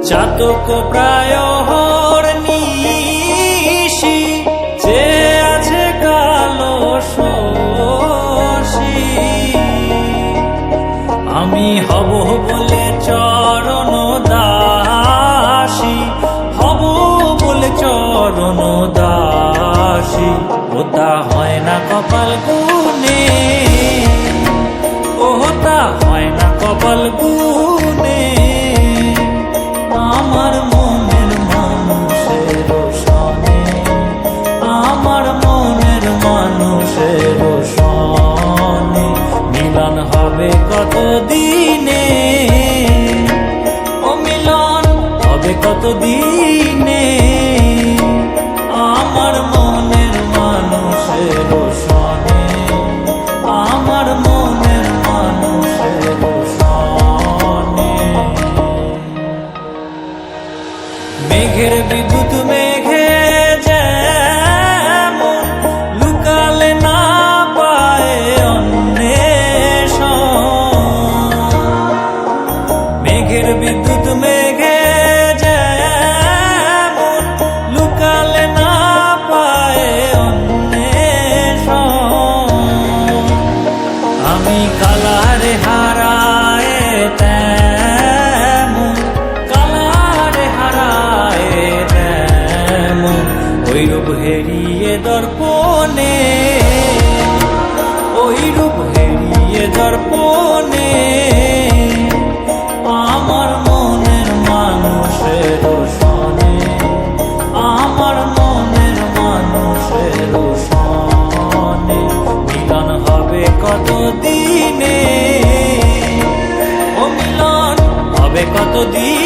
চাতক প্রায় নিশি যে আছে কালো শশী, আমি হব বলে চরণ দাসী, হব বলে চরণ দাসী। ওটা হয় না কপাল গুনে, ওটা হয় না কপাল গুনে। আমার মনের মানুষের সনে, আমার মনের মানুষের সনে মিলন হবে কত দিনে, ও মিলন হবে কত দিনে। আমার মনের মানুষের সনে, আমার মনের মানুষের সনে। মেঘের বিদ্যুৎ মেঘে যেমন লুকালে না পায় অন্বেষণ, মেঘের বিদ্যুৎ মেঘে যেমন লুকালে না পায় অন্বেষণ। আমি কালারে হারায় তেমন, কালারে হারায় তেমন ওই রূপ হেরিয়ে দর্পণে, ওই রূপ হেরিয়ে দর্পণে। আমার মনের মানুষের সনে, আমার মনের মানুষের সনে মিলন হবে কত দিনে, ও মিলন হবে কত দিনে।